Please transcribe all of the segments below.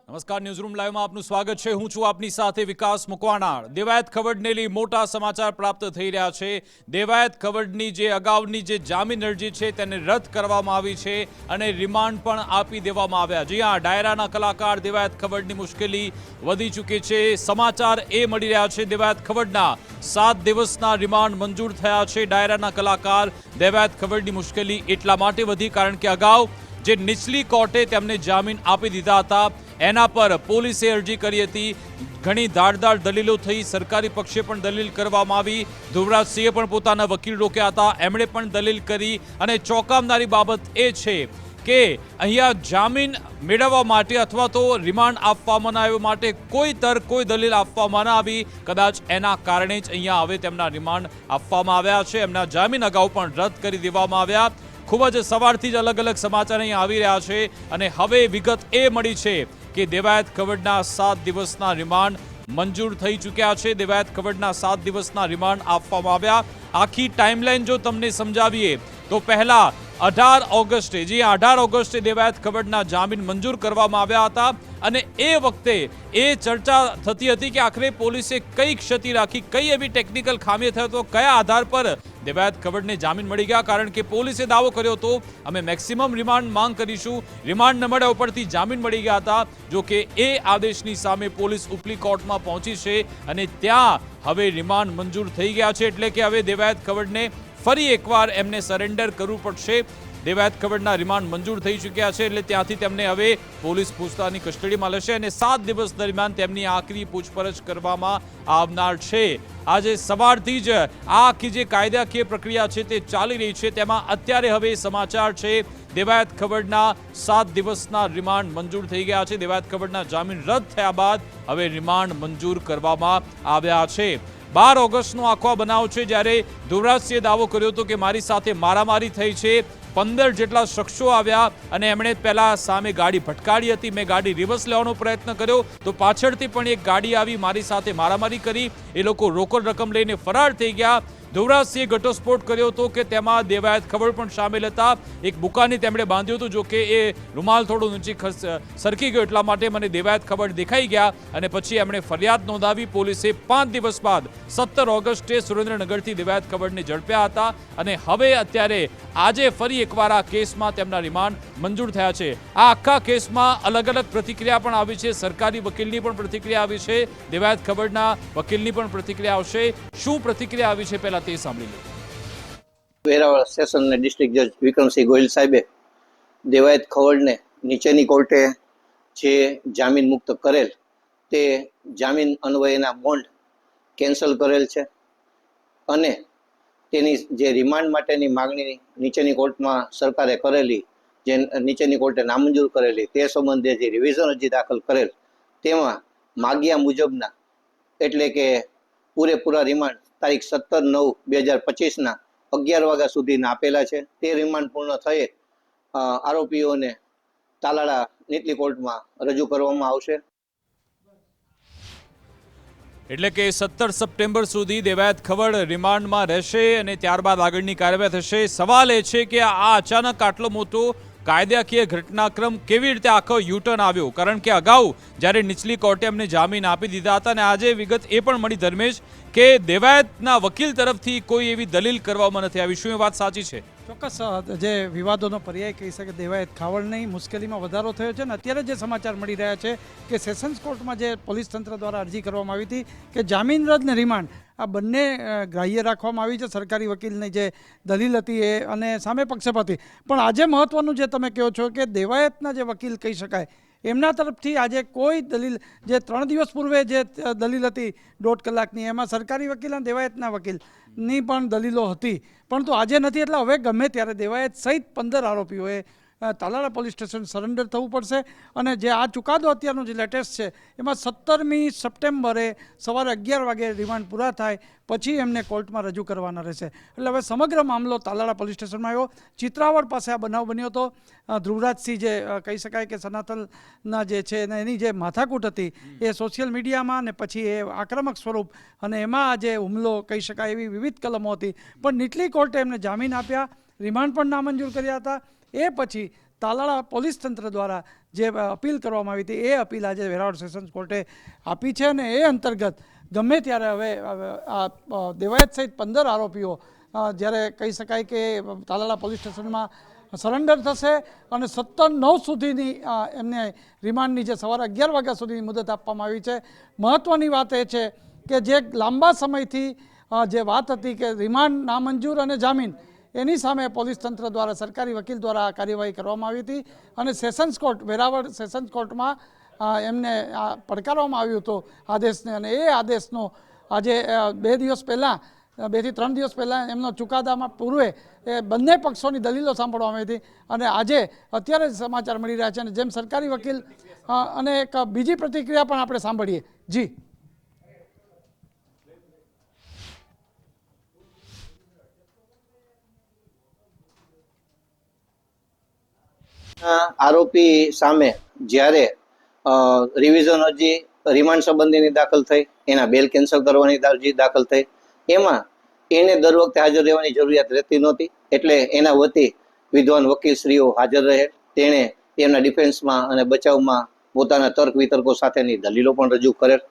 નમસ્કાર, ન્યૂઝરૂમ લાઈવમાં આપનું સ્વાગત છે। હું છું આપની સાથે વિકાસ મુકવાણા। દેવાયત ખવડને લઈ મોટા સમાચાર પ્રાપ્ત થઈ રહ્યા છે। દેવાયત ખવડની જે અગાઉની જે જામીન અરજી છે તેને રદ કરવામાં આવી છે અને રિમાન્ડ પણ આપી દેવામાં આવ્યા। જી હા, ડાયરાના કલાકાર દેવાયત ખવડની મુશ્કેલી વધી ચૂકી છે। સમાચાર એ મળી રહ્યા છે દેવાયત ખવડના 7 દિવસના રિમાન્ડ મંજૂર થયા છે। ડાયરાના કલાકાર દેવાયત ખવડની મુશ્કેલી એટલા માટે વધી કારણ કે અગાઉ જે નીચલી કોર્ટે તેમને જામીન આપી દીધા હતા એના પર પોલીસે અરજી કરી હતી। ઘણી ધારદાર દલીલો થઈ, સરકારી પક્ષે પણ દલીલ કરવામાં આવી। ધ્રુવરાજસિંહે પણ પોતાના વકીલ રોક્યા હતા, એમણે પણ દલીલ કરી અને ચોંકાવનારી બાબત એ છે કે અહીંયા જામીન મેળવવા માટે અથવા તો રિમાન્ડ આપવામાં ન આવ્યા માટે કોઈ તર્ક, કોઈ દલીલ આપવામાં ન આવી। કદાચ એના કારણે જ અહીંયા હવે તેમના રિમાન્ડ આપવામાં આવ્યા છે। એમના જામીન અગાઉ પણ રદ કરી દેવામાં આવ્યા। ખૂબ જ સવારથી જ અલગ અલગ સમાચાર અહીં આવી રહ્યા છે અને હવે વિગત એ મળી છે કે દેવાયત ખવડના 7 દિવસના રિમાન્ડ મંજૂર થઈ ચૂક્યા છે। દેવાયત ખવડના 7 દિવસના રિમાન્ડ આપવામાં આવ્યા। આખી ટાઈમલાઈન જો તમને સમજાવીએ તો પહેલા 18 ઓગસ્ટે, જી 18 ઓગસ્ટે દેવાયત ખવડના જામીન મંજૂર કરવામાં આવ્યા હતા અને એ વખતે એ ચર્ચા થતી હતી કે આખરે પોલીસે કઈ ક્ષતિ રાખી, કઈ એવી ટેકનિકલ ખામી થઈ તો કયા આધાર પર દેવાયત ખવડને જામીન મળી ગયા। કારણ કે પોલીસે દાવો કર્યો હતો અમે મેક્સિમમ રિમાન્ડ માંગ કરીશું, રિમાન્ડ ન મળ્યા ઉપરથી જામીન મળી ગયા હતા। જો કે એ આદેશની સામે પોલીસ ઉપલી કોર્ટમાં પહોંચી છે અને ત્યાં હવે રિમાન્ડ મંજૂર થઈ ગયા છે એટલે કે હવે દેવાયત ખવડને ફરી એકવાર એમને સરેન્ડર કરવું પડશે। દેવાયત ખવડના રિમાન્ડ મંજૂર થઈ ચૂક્યા છે એટલે ત્યાંથી તેમને હવે પોલીસ પૂછતાછની કસ્ટડીમાં લેશે અને 7 દિવસ દરમિયાન તેમની આખરી પૂછપરછ કરવામાં આવનાર છે। આજે સવારથી જ આ આખી જે કાયદાકીય પ્રક્રિયા છે તે ચાલી રહી છે તેમાં અત્યારે હવે સમાચાર છે દેવાયત ખવડના 7 દિવસના રિમાન્ડ મંજૂર થઈ ગયા છે। દેવાયત ખવડના જામીન રદ થયા બાદ હવે રિમાન્ડ મંજૂર કરવામાં આવ્યા છે। 12 ઓગસ્ટનો આખો બનાવ છે જ્યારે ધ્રુવરાજસિંહે દાવો કર્યો હતો કે મારી સાથે મારામારી થઈ છે। 15 જેટલા શખ્સો આવ્યા અને એમણે પહેલા સામે ગાડી ભટકાડી હતી। મેં ગાડી રિવર્સ લેવાનો પ્રયત્ન કર્યો તો પાછળથી પણ એક ગાડી આવી, મારી સાથે મારામારી કરી। એ લોકો રોકડ રકમ લઈને ફરાર થઈ ગયા। ધ્રુવરાજસિંહે ઘટસ્ફોટ કર્યો હતો કે તેમાં દેવાયત ખવડ પણ સામેલ હતા। એક બુકાની તેમણે બાંધ્યું હતું, જો કે એ રૂમાલ થોડો ઊંચી સરકી ગયો એટલા માટે મને દેવાયત ખવડ દેખાઈ ગયા અને પછી એમણે ફરિયાદ નોંધાવી। પોલીસે 5 દિવસ બાદ 17 ઓગસ્ટે સુરેન્દ્રનગરથી દેવાયત ખવડને ઝડપ્યા હતા અને હવે અત્યારે આજે ફરી એકવાર આ કેસમાં તેમના રિમાન્ડ મંજૂર થયા છે। આ આખા કેસમાં અલગ અલગ પ્રતિક્રિયા પણ આવી છે, સરકારી વકીલની પણ પ્રતિક્રિયા આવી છે, દેવાયત ખવડના વકીલની પણ પ્રતિક્રિયા આવશે। શું પ્રતિક્રિયા આવી છે પહેલા તે સાંભળી લો। વેરાવળ સેશનના ડિસ્ટ્રિક્ટ જજ વિક્રમસિંહ ગોહિલ સાહેબે દેવાયત ખવડને નીચેની કોર્ટે જે જામીન મુક્ત કરેલ તે જામીન અન્વયેના બોન્ડ કેન્સલ કરેલ છે અને તેની જે રિમાન્ડ માટેની માગણી નીચેની કોર્ટમાં સરકારે કરેલી, જે નીચેની કોર્ટે નામંજૂર કરેલી, તે સંબંધે જે રિવિઝન અરજી દાખલ કરેલ તેમાં માગ્યા મુજબના એટલે કે પૂરેપૂરા રિમાન્ડ તારીખ 17/9/2025 11 વાગ્યા સુધીના આપેલા છે। તે રિમાન્ડ પૂર્ણ થયે આરોપીઓને તાલાળા નીચલી કોર્ટમાં રજૂ કરવામાં આવશે। એટલે કે 17 સપ્ટેમ્બર સુધી દેવાયત ખવડ રિમાન્ડમાં રહેશે અને ત્યારબાદ આગળની કાર્યવાહી થશે। સવાલ એ છે કે આ અચાનક આટલો મોટો કાયદાકીય ઘટનાક્રમ કેવી રીતે આખો યુટર્ન આવ્યો? કારણ કે અગાઉ જ્યારે નીચલી કોર્ટે એમને જામીન આપી દીધા હતા અને આજે વિગત એ પણ મળી ધર્મેશ કે દેવાયતના વકીલ તરફથી કોઈ એવી દલીલ કરવામાં નથી આવી। શું એ વાત સાચી છે? ચોક્કસ જે વિવાદોનો પર્યાય કહી શકે દેવાયત ખવડની મુશ્કેલીમાં વધારો થયો છે અને અત્યારે જે સમાચાર મળી રહ્યા છે કે સેશન્સ કોર્ટમાં જે પોલીસ તંત્ર દ્વારા અરજી કરવામાં આવી હતી કે જામીન રદ ને રિમાન્ડ આ બંને ગ્રાહ્ય રાખવામાં આવી છે। સરકારી વકીલની જે દલીલ હતી એ અને સામે પક્ષપાતી પણ આજે મહત્વનું જે તમે કહો છો કે દેવાયતના જે વકીલ કહી શકાય એમના તરફથી આજે કોઈ દલીલ, જે 3 દિવસ પૂર્વે જે દલીલ હતી 1.5 કલાકની એમાં સરકારી વકીલ અને દેવાયતના વકીલની પણ દલીલો હતી પરંતુ આજે નથી। એટલે હવે ગમે ત્યારે દેવાયત સહિત 15 આરોપીઓએ તાલાળા પોલીસ સ્ટેશન સરેન્ડર થવું પડશે અને જે આ ચુકાદો અત્યારનો જે લેટેસ્ટ છે એમાં 17મી સપ્ટેમ્બરે સવારે 11 વાગે રિમાન્ડ પૂરા થાય પછી એમને કોર્ટમાં રજૂ કરવાના રહેશે। એટલે હવે સમગ્ર મામલો તાલાળા પોલીસ સ્ટેશનમાં આવ્યો। ચિત્રાવડ પાસે આ બનાવ બન્યો હતો। ધ્રુવરાજસિંહ જે કહી શકાય કે સનાતનના જે છે એની જે માથાકૂટ હતી એ સોશિયલ મીડિયામાં ને પછી એ આક્રમક સ્વરૂપ અને એમાં જે હુમલો કહી શકાય એવી વિવિધ કલમો હતી પણ નીચલી કોર્ટે એમને જામીન આપ્યા, રિમાન્ડ પણ નામંજૂર કર્યા હતા। એ પછી તાલાળા પોલીસ તંત્ર દ્વારા જે અપીલ કરવામાં આવી હતી એ અપીલ આજે વેરાવળ સેશન્સ કોર્ટે આપી છે અને એ અંતર્ગત ગમે ત્યારે હવે આ દેવાયત સહિત 15 આરોપીઓ જ્યારે કહી શકાય કે તાલાલા પોલીસ સ્ટેશનમાં સરેન્ડર થશે અને 17/9 સુધીની એમને રિમાન્ડની જે સવારે 11 વાગ્યા સુધીની મુદત આપવામાં આવી છે. મહત્ત્વની વાત એ છે કે જે લાંબા સમયથી જે વાત હતી કે રિમાન્ડ નામંજૂર અને જામીન એની સામે પોલીસ તંત્ર દ્વારા સરકારી વકીલ દ્વારા કાર્યવાહી કરવામાં આવી હતી અને સેશન્સ કોર્ટ વેરાવળ સેશન્સ કોર્ટમાં એમને પડકારવામાં આવ્યું હતું આદેશને અને એ આદેશનો આજે 2 દિવસ પહેલાં 2 થી 3 દિવસ પહેલાં એમનો ચુકાદામાં પૂર્વે એ બંને પક્ષોની દલીલો સાંભળવામાં આવી હતી અને આજે અત્યારે જ સમાચાર મળી રહ્યા છે અને જેમ સરકારી વકીલ અને એક બીજી પ્રતિક્રિયા પણ આપણે સાંભળીએ. જી આરોપી સામે જ્યારે રિવિઝન અરજી રિમાન્ડ સંબંધીની દાખલ થઈ, એના બેલ કેન્સલ કરવાની અરજી દાખલ થઈ, એમાં એને દર વખતે હાજર રહેવાની જરૂરિયાત રહેતી નહોતી. એટલે એના વતી વિદ્વાન વકીલશ્રીઓ હાજર રહે, તેણે એમના ડિફેન્સમાં અને બચાવમાં પોતાના તર્ક વિતર્કો સાથેની દલીલો પણ રજૂ કરેલ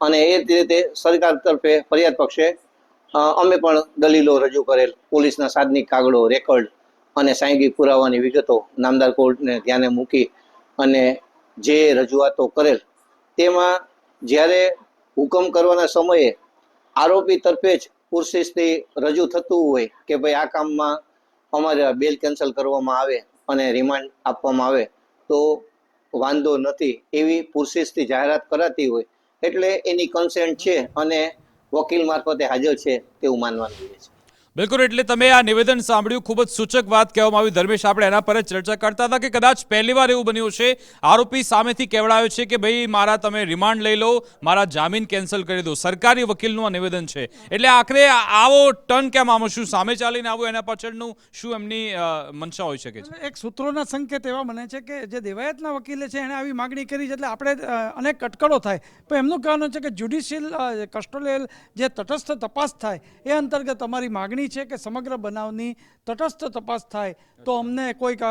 અને એ જ રીતે સરકાર તરફે ફરિયાદ પક્ષે અમે પણ દલીલો રજૂ કરેલ. પોલીસના સાદનિક કાગળો, રેકોર્ડ અને સાંયગિક પુરાવાની વિગતો નામદાર કોર્ટને ધ્યાને મૂકી અને જે રજૂઆતો કરેલ તેમાં જ્યારે હુકમ કરવાના સમયે આરોપી તરફે જ પુરશીસથી રજૂ થતું હોય કે ભાઈ આ કામમાં અમારે બેલ કેન્સલ કરવામાં આવે અને રિમાન્ડ આપવામાં આવે તો વાંધો નથી એવી પુરશીસથી જાહેરાત કરાતી હોય એટલે એની કન્સેન્ટ છે અને વકીલ મારફતે હાજર છે તેવું માનવાનું રહે છે. બિલકુલ, એટલે તમે આ નિવેદન સાંભળ્યું, ખૂબ જ સૂચક વાત કહેવામાં આવી. ધર્મેશ, આપણે એના પર જ ચર્ચા કરતા હતા કે કદાચ પહેલીવાર એવું બન્યું છે આરોપી સામેથી કહેવડાવે છે કે ભાઈ મારા તમે રિમાન્ડ લઈ લો, મારા જામીન કેન્સલ કરી દો. સરકારી વકીલનું આ નિવેદન છે. એટલે આખરે આવો ટર્ન કેમ આમાં શું સામે ચાલીને આવું એના પાછળનું શું એમની મનસા હોઈ શકે છે? એક સૂત્રોના સંકેત એવા બને છે કે જે દેવાયતના વકીલે છે એણે આવી માગણી કરી છે એટલે આપણે અનેક કટકડો થાય પણ એમનું કહેવાનું છે કે જ્યુડિશિયલ કસ્ટોડિયલ જે તટસ્થ તપાસ થાય એ અંતર્ગત અમારી માગણી છે કે સમગ્ર બનાવની તટસ્થ તપાસ થાય તો અમને કોઈક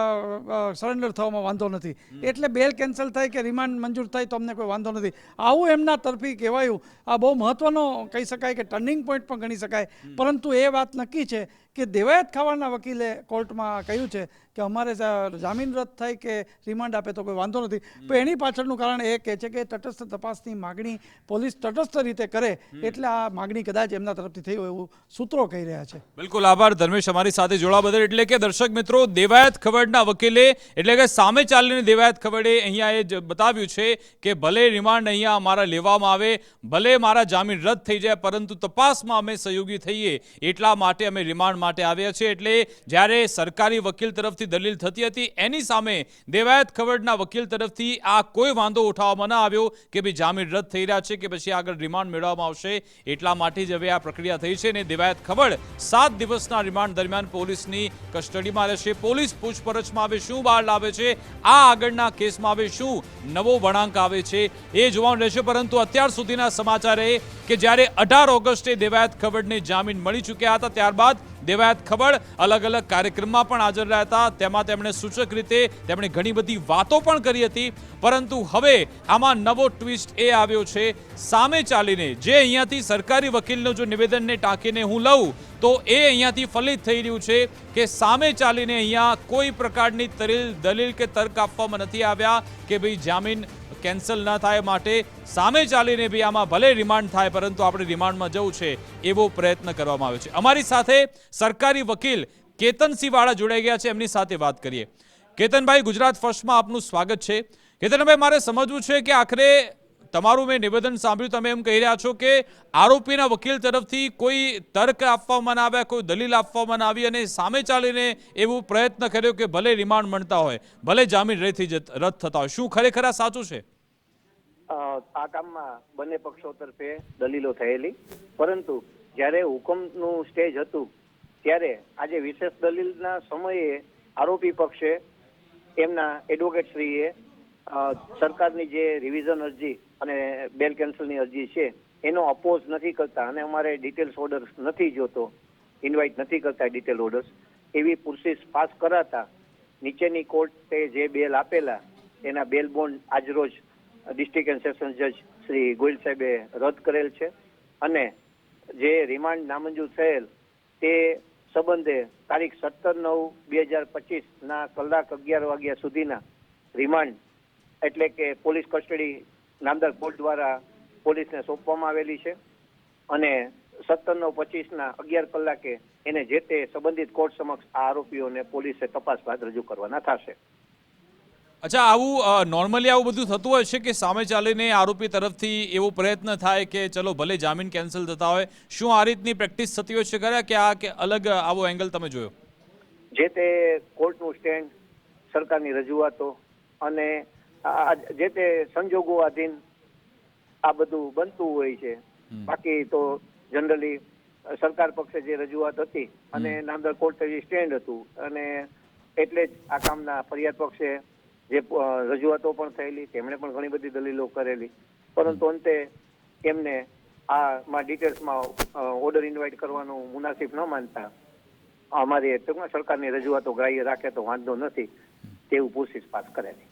સરેન્ડર થવામાં વાંધો નથી. એટલે બેલ કેન્સલ થાય કે રિમાન્ડ મંજૂર થાય તો અમને કોઈ વાંધો નથી. આવું એમના તરફી કહેવાયું. આ બહુ મહત્ત્વનો કહી શકાય કે ટર્નિંગ પોઈન્ટ પણ ગણી શકાય. પરંતુ એ વાત નક્કી છે કે દેવાયત ખાવાના વકીલે કોર્ટમાં કહ્યું છે કે અમારે જામીન રદ થાય કે રિમાન્ડ આપે તો કોઈ વાંધો નથી. પણ એની પાછળનું કારણ એ કહે છે કે તટસ્થ તપાસની માગણી પોલીસ તટસ્થ રીતે કરે એટલે આ માગણી કદાચ એમના તરફથી થઈ હોય એવું સૂત્રો કહી રહ્યા છે. બિલકુલ, આભાર ધર્મેશ અમારી સાથે જોડાવા બદલ. એટલે કે દર્શક મિત્રો, દેવાયત ખવડના વકીલે એટલે કે સામે ચાલીને દેવાયત ખવડે અહીંયા એ જ બતાવ્યું છે કે ભલે રિમાન્ડ અહીંયા અમારા લેવામાં આવે, ભલે મારા જામીન રદ થઈ જાય, પરંતુ તપાસમાં અમે સહયોગી થઈએ એટલા માટે અમે રિમાન્ડ માટે આવ્યા છીએ. એટલે જ્યારે સરકારી વકીલ તરફથી દલીલ થતી હતી એની સામે દેવાયત ખવડના વકીલ તરફથી આ કોઈ વાંધો ઉઠાવવામાં ન આવ્યો કે ભાઈ જામીન રદ થઈ રહ્યા છે કે પછી આગળ રિમાન્ડ મેળવવામાં આવશે. એટલા માટે જ હવે આ પ્રક્રિયા થઈ છે અને દેવાયત ખવડ 7 દિવસના રિમાન્ડ દરમિયાન પોલીસની કસ્ટડીમાં રહેશે. પોલીસ પૂછપરછમાં હવે શું બહાર લાવે છે, આ આગળના કેસમાં હવે શું નવો વળાંક આવે છે એ જોવાનું રહેશે. પરંતુ અત્યાર સુધીના સમાચાર એ કે જ્યારે 18 ઓગસ્ટે દેવાયત ખવડને જામીન મળી ચૂક્યા હતા ત્યારબાદ દેવાયત ખવડ અલગ અલગ કાર્યક્રમમાં પણ હાજર રહ્યા હતા. તેમાં તેમણે સૂચક રીતે તેમણે ઘણી બધી વાતો પણ કરી હતી. પરંતુ હવે આમાં નવો ટ્વિસ્ટ એ આવ્યો છે સામે ચાલીને જે અહીંયાથી સરકારી વકીલનું જો નિવેદનને ટાંકીને હું લઉં તો એ અહીંયાથી ફલિત થઈ રહ્યું છે કે સામે ચાલીને અહીંયા કોઈ પ્રકારની દલીલ કે તર્ક આપવામાં નથી આવ્યા કે ભાઈ જામીન કેન્સલ ન થાય માટે સામે ચાલીને બી આમાં ભલે રિમાન્ડ થાય પરંતુ આપણે રિમાન્ડમાં જવું છે એવો પ્રયત્ન કરવામાં આવ્યો છે. અમારી સાથે સરકારી વકીલ કેતનસિંહ વાળા જોડાઈ ગયા છે, એમની સાથે વાત કરીએ. કેતનભાઈ, ગુજરાત ફર્સ્ટમાં આપનું સ્વાગત છે. કેતનભાઈ, મારે સમજવું છે કે આખરે તમારું મેં નિવેદન સાંભળ્યું, તમે એમ કહી રહ્યા છો કે આરોપીના વકીલ તરફથી કોઈ તર્ક આપવામાં ના આવ્યા, કોઈ દલીલ આપવામાં ના આવી અને સામે ચાલીને એવું પ્રયત્ન કર્યો કે ભલે રિમાન્ડ મળતા હોય, ભલે જામીન રદ થતા હોય. શું ખરેખર આ સાચું છે? આ કામમાં બંને પક્ષો તરફે દલીલો થયેલી, પરંતુ જ્યારે હુકમનું સ્ટેજ હતું ત્યારે આજે વિશેષ દલીલના સમયે આરોપી પક્ષે એમના એડવોકેટશ્રીએ સરકારની જે રિવિઝન અરજી અને બેલ કેન્સલની અરજી છે એનો અપોઝ નથી કરતા અને અમારે ડિટેલ્સ ઓર્ડર્સ નથી જોતો, ઇન્વાઇટ નથી કરતા ડિટેલ ઓર્ડર્સ, એવી પુરશીસ પાસ કરાતા નીચેની કોર્ટે જે બેલ આપેલા એના બેલ બોન્ડ આજરોજ ડિસ્ટ્રિક્ટ એન્ડ સેશન જજ શ્રી ગોયલ સાહેબે રદ કરેલ છે અને જે રિમાન્ડ નામંજૂર થયેલ તે સંબંધે તારીખ 17/9/2025 ના કલાક 11 વાગ્યા સુધીના રિમાન્ડ એટલે કે પોલીસ કસ્ટડી નામદાર કોર્ટ દ્વારા પોલીસને સોંપવામાં આવેલી છે અને 17/9/25 ના 11 કલાકે એને જે તે સંબંધિત કોર્ટ સમક્ષ આ આરોપીઓને પોલીસે તપાસ બાદ રજૂ કરવાના થશે. અચ્છા, આવું નોર્મલી આવું બધું થતું હોય છે કે સામે ચાલીને આરોપી તરફથી એવો પ્રયત્ન થાય કે ચલો ભલે જામીન કેન્સલ થતા હોય, શું આ રીતની પ્રેક્ટિસ થતી હોય છે ખરા કે આ કે અલગ આવો એંગલ તમે જોયો? જે તે કોર્ટનું સ્ટેન્ડ, સરકારની રજૂઆતો અને જે તે સંજોગો આધીન આ બધું બનતું હોય છે. બાકી તો જનરલી સરકાર પક્ષે જે રજૂઆત હતી અને નામદાર કોર્ટ જે સ્ટેન્ડ હતું અને એટલે જ આ કામના ફરિયાદ પક્ષે જે રજૂઆતો પણ થયેલી, તેમણે પણ ઘણી બધી દલીલો કરેલી, પરંતુ અંતે એમને આમાં ડિટેલ્સમાં ઓર્ડર ઇન્વાઇટ કરવાનું મુનાસિબ ન માનતા અમારી ટૂંકમાં સરકારની રજૂઆતો ગ્રાહ્ય રાખે તો વાંધો નથી તેવું પૂછીશ પાસ કરેલી.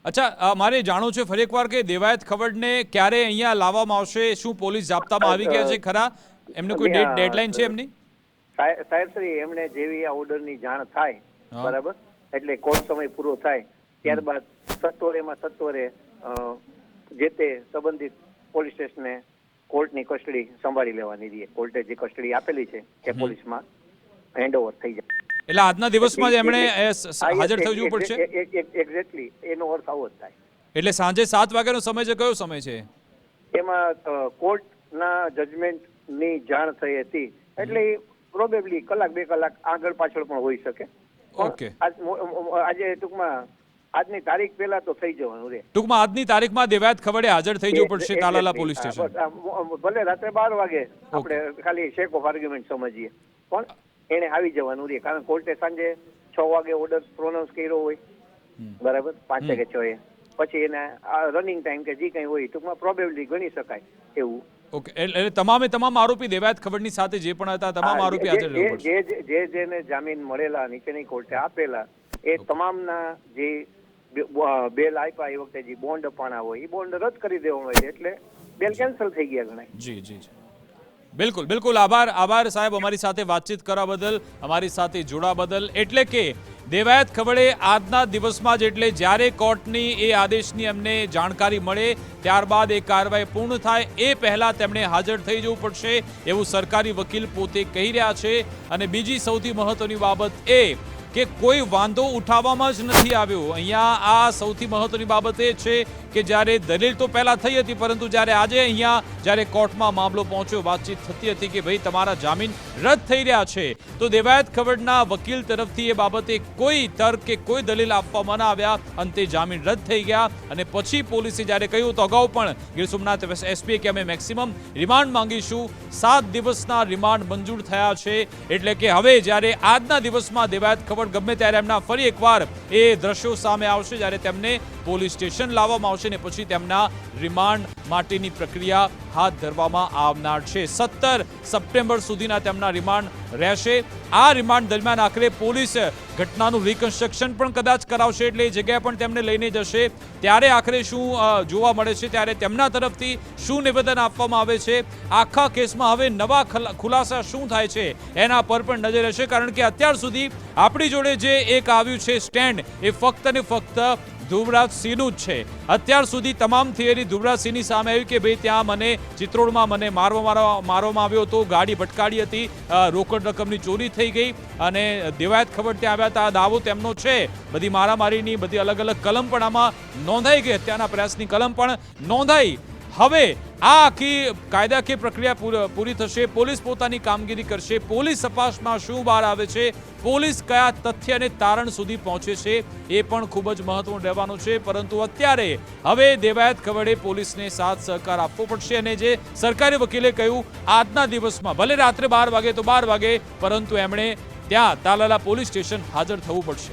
અચ્છા, મારે જાણવું છે ફરી એકવાર કે દેવાયત ખવડને ક્યારે અહીંયા લાવવામાં આવશે? શું પોલીસ જાપ્તામાં આવી ગયા છે ખરા? એમને કોઈ ડેડલાઇન છે એમની? સાહેબ શ્રી, એમને જેવી આ ઓર્ડરની જાણ થાય, બરાબર, એટલે કોર્ટ સમય પૂરો થાય ત્યારબાદ સત્વરે જે તે સંબંધિત પોલીસ સ્ટેશને કોર્ટની કસ્ટડી સંભાળી લેવાની રહે. કોર્ટે જે કસ્ટડી આપેલી છે તે પોલીસમાં હેન્ડઓવર થઈ જાય. એટલે આજના દિવસમાં જ એમણે હાજર થઈ જવું પડશે? એક્ઝેક્ટલી એનો અર્થ આવો જ થાય. એટલે સાંજે 7 વાગ્યાનો સમય છે, કયો સમય છે એમાં? કોર્ટના જજમેન્ટની જાણ થઈ હતી એટલે પ્રોબેબલી કલાક 2 કલાક આગળ પાછળ પણ હોઈ શકે. ઓકે, આજે ટૂંકમાં આજની તારીખ પહેલા તો થઈ જવાનું રે. ટૂંકમાં આજની તારીખમાં દેવાયત ખવડે હાજર થઈ જવું પડશે તાલાલા પોલીસ સ્ટેશન. ભલે રાત્રે 12 વાગે આપણે ખાલી શેક ઓફ આર્ગ્યુમેન્ટ સમજીએ, પણ એને આવી જવાનું રહે, કારણ કોર્ટે સાંજે 6 વાગે ઓર્ડર પ્રોનાઉન્સ કર્યો હોય, બરાબર, 5 કે 6 પછી એને રનિંગ ટાઈમ કે જે કંઈ હોય ટૂંકમાં પ્રોબેબલી ગણી શકાય એવું. ઓકે, એટલે તમામ આરોપી દેવાયત ખવડની સાથે જે પણ હતા તમામ આરોપી હાજર રહેવું પડશે. જેને જામીન મળેલા નીચેની કોર્ટે આપેલા એ તમામના જે બેલ આપ્યા એ વખતે જે બોન્ડ અપાણા હોય એ બોન્ડ રદ કરી દેવામાં આવે એટલે બેલ કેન્સલ થઈ ગયા ગણાય. જી જી જી, બિલકુલ. આભાર સાહેબ, અમારી સાથે વાતચીત કરવા બદલ, અમારી સાથે જોડા બદલ. એટલે કે દેવાયત ખવડે આજના દિવસમાં જ, એટલે જ્યારે કોર્ટની એ આદેશની અમને જાણકારી મળે ત્યારબાદ એ કાર્યવાહી પૂર્ણ થાય એ પહેલા તેમણે હાજર થઈ જવું પડશે એવું સરકારી વકીલ પોતે કહી રહ્યા છે. અને બીજી સૌથી મહત્વની બાબત એ કે કોઈ વાંધો ઉઠાવવામાં જ નથી આવ્યો. અહીંયા આ સૌથી મહત્વની બાબત એ છે કે જ્યારે દલીલ તો પહેલા થઈ હતી, પરંતુ જ્યારે આજે અહીંયા જ્યારે કોર્ટમાં મામલો પહોંચ્યો, વાતચીત થતી હતી કે ભાઈ તમારા જામીન રદ થઈ રહ્યા છે, તો દેવાયત ખવડના વકીલ તરફથી એ બાબતે કોઈ તર્ક કે કોઈ દલીલ આપવામાં ન આવ્યા. અંતે જામીન રદ થઈ ગયા અને પછી પોલીસે જ્યારે કહ્યું તો અગાઉ પણ ગીર સોમનાથ એસપીએ કે અમે મેક્સિમમ રિમાન્ડ માંગીશું, 7 દિવસના રિમાન્ડ મંજૂર થયા છે. એટલે કે હવે જ્યારે આજના દિવસમાં દેવાયત ખવડ ગમે ત્યારે એમના ફરી એકવાર એ દ્રશ્યો સામે આવશે જ્યારે તેમને પોલીસ સ્ટેશન લાવવામાં આવશે ને પછી તેમના રિમાન્ડ માટેની પ્રક્રિયા હાથ ધરવામાં આવનાર છે. 17 સપ્ટેમ્બર સુધીના તેમના રિમાન્ડ રહેશે. આ રિમાન્ડ દરમિયાન આખરે પોલીસ ઘટનાનું રિકન્સ્ટ્રક્શન પણ કદાચ કરાવશે, એટલે એ જગ્યાએ પણ તેમને લઈને જશે. ત્યારે આખરે શું જોવા મળે છે, ત્યારે તેમના તરફથી શું નિવેદન આપવામાં આવે છે, આખા કેસમાં હવે નવા ખુલાસા શું થાય છે એના પર પણ નજર રહેશે. કારણ કે અત્યાર સુધી આપણી જોડે જે એક આવ્યું છે સ્ટેન્ડ, એ ફક્ત ને ફક્ત ધ્રુવરાજસિંહનું જ છે. અત્યાર સુધી તમામ થિયરી ધ્રુવરાજસિંહની સામે આવી કે ભાઈ ત્યાં મને ચિત્રોડમાં મને મારવામાં આવ્યો હતો, ગાડી ભટકાડી હતી, રોકડ રકમની ચોરી થઈ ગઈ અને દેવાયત ખવડ ત્યાં આવ્યા હતા, દાવો તેમનો છે. બધી મારામારીની બધી અલગ અલગ કલમ પણ આમાં નોંધાઈ ગઈ, હત્યાના પ્રયાસની કલમ પણ નોંધાઈ. હવે આ આખી કાયદાકીય પ્રક્રિયા પૂરી થશે, પોલીસ પોતાની કામગીરી કરશે, પોલીસ તપાસમાં શું બહાર આવે છે, પોલીસ કયા તથ્ય અને તારણ સુધી પહોંચે છે એ પણ ખૂબ જ મહત્વનું રહેવાનું છે. પરંતુ અત્યારે હવે દેવાયત ખવડે પોલીસને સાથ સહકાર આપવો પડશે અને જે સરકારી વકીલે કહ્યું આજના દિવસમાં ભલે રાત્રે 12 વાગે તો 12 વાગે, પરંતુ એમણે ત્યાં તાલાલા પોલીસ સ્ટેશન હાજર થવું પડશે.